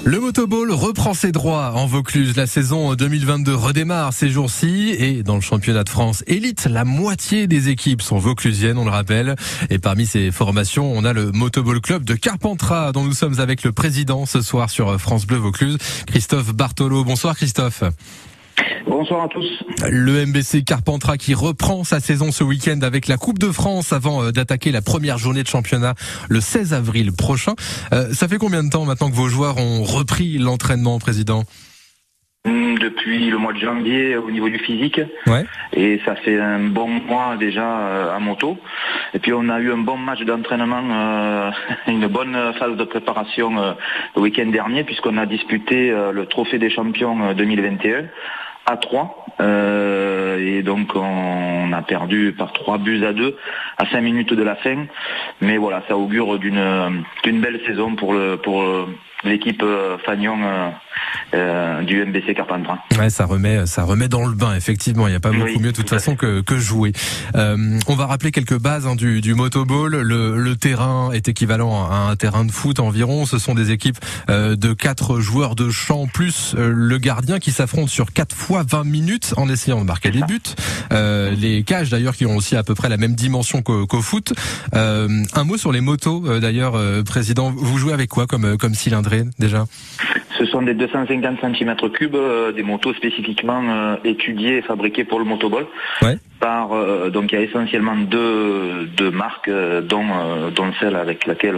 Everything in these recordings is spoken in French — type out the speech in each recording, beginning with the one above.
Le motoball reprend ses droits en Vaucluse. La saison 2022 redémarre ces jours-ci et dans le championnat de France élite, la moitié des équipes sont vauclusiennes, on le rappelle. Et parmi ces formations, on a le Motoball Club de Carpentras dont nous sommes avec le président ce soir sur France Bleu Vaucluse, Christophe Bartolo. Bonsoir Christophe. Bonsoir à tous. Le MBC Carpentras qui reprend sa saison ce week-end avec la Coupe de France avant d'attaquer la première journée de championnat le 16 avril prochain. Ça fait combien de temps maintenant que vos joueurs ont repris l'entraînement, président ? Depuis le mois de janvier au niveau du physique. Ouais. Et ça fait un bon mois déjà à moto. Et puis on a eu un bon match d'entraînement, une bonne phase de préparation le week-end dernier puisqu'on a disputé le Trophée des Champions 2021 à 3. Et donc on a perdu par 3-2 à 5 minutes de la fin. Mais voilà, ça augure d'une belle saison pour l'équipe Fagnon du MBC Carpentras. Ouais, ça remet dans le bain, effectivement. Il n'y a pas beaucoup mieux de toute façon que jouer. On va rappeler quelques bases du motoball. Le terrain est équivalent à un terrain de foot environ. Ce sont des équipes de 4 joueurs de champ plus le gardien qui s'affrontent sur 4 fois 20 minutes en essayant de marquer des buts. Les cages d'ailleurs qui ont aussi à peu près la même dimension qu'au foot. Un mot sur les motos d'ailleurs, président. Vous jouez avec quoi comme cylindrée déjà ? Ce sont des 250 cm3, des motos spécifiquement étudiées et fabriquées pour le motoball. Ouais. Donc il y a essentiellement deux marques, dont celle avec laquelle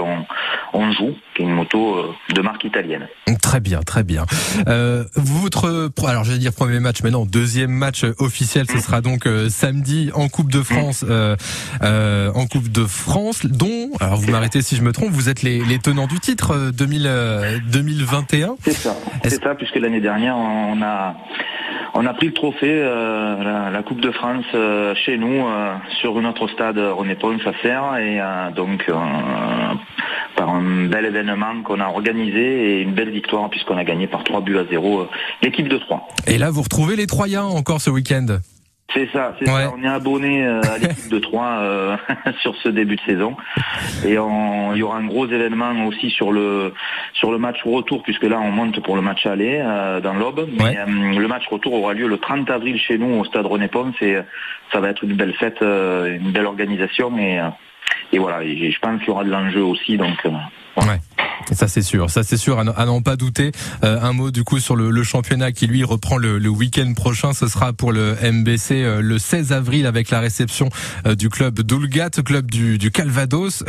on joue, qui est une moto de marque italienne. Très bien, très bien. Alors j'allais dire premier match, mais non, deuxième match officiel, ce sera donc samedi en Coupe de France, dont, alors vous m'arrêtez si je me trompe, vous êtes les tenants du titre 2021. C'est ça, puisque l'année dernière on a pris le trophée, la Coupe de France chez nous, sur notre stade René Pons à Serres, et donc par un bel événement qu'on a organisé et une belle victoire puisqu'on a gagné par 3-0 l'équipe de Troyes. Et là vous retrouvez les Troyens encore ce week-end. C'est ça. On est abonné à l'équipe de Troyes sur ce début de saison. Et il y aura un gros événement aussi sur le match retour, puisque là on monte pour le match aller dans l'Aube. Mais le match retour aura lieu le 30 avril chez nous au stade René Pons, et ça va être une belle fête, une belle organisation, et voilà. Et je pense qu'il y aura de l'enjeu aussi. Donc voilà. Ouais. Ça c'est sûr à n'en pas douter. Un mot du coup sur le championnat qui lui reprend le week-end prochain. Ce sera pour le MBC le 16 avril avec la réception du club d'Oulgat, club du Calvados.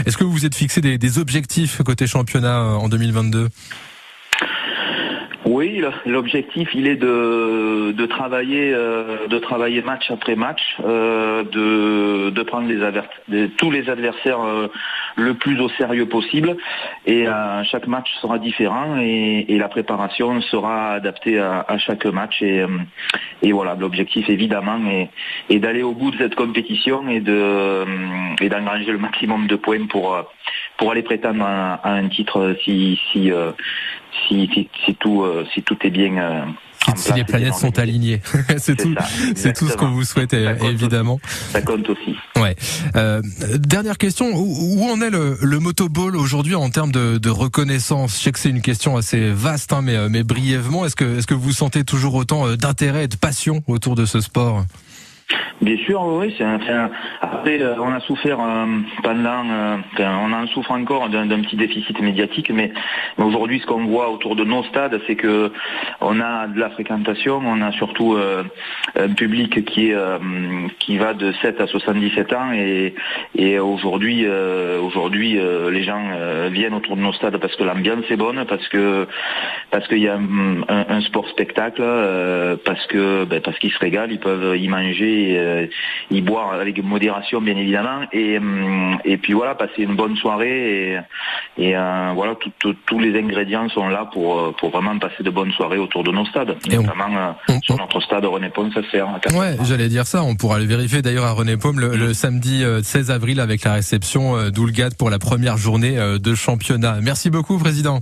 Est-ce que vous vous êtes fixé des objectifs côté championnat en 2022 ? Oui, l'objectif il est de travailler match après match, de prendre tous les adversaires le plus au sérieux possible, et chaque match sera différent et la préparation sera adaptée à chaque match, et voilà, l'objectif évidemment est d'aller au bout de cette compétition et d'engranger le maximum de points pour aller prétendre à un titre si tout est bien. Si les planètes sont alignées, c'est tout ce qu'on vous souhaite, évidemment. Ça compte aussi. Ouais. Dernière question, où en est le motoball aujourd'hui en termes de reconnaissance ? Je sais que c'est une question assez vaste, mais brièvement, est-ce que vous sentez toujours autant d'intérêt et de passion autour de ce sport ? Bien sûr, oui. Après, on a souffert on en souffre encore d'un petit déficit médiatique, mais aujourd'hui, ce qu'on voit autour de nos stades, c'est que on a de la fréquentation, on a surtout un public qui va de 7 à 77 ans, et aujourd'hui, les gens viennent autour de nos stades parce que l'ambiance est bonne, parce qu'il y a un sport spectacle, parce qu'ils se régalent, ils peuvent y manger. Y boire avec modération bien évidemment, et puis voilà, passer une bonne soirée, et voilà, tous les ingrédients sont là pour vraiment passer de bonnes soirées autour de nos stades, notamment sur notre stade René Pons à Serres. Ouais, j'allais dire ça, on pourra le vérifier d'ailleurs à René Pons le samedi 16 avril avec la réception d'Oulgat pour la première journée de championnat. Merci beaucoup président.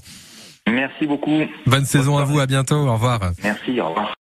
Merci beaucoup. Bonne saison à vous, à bientôt, au revoir. Merci, au revoir.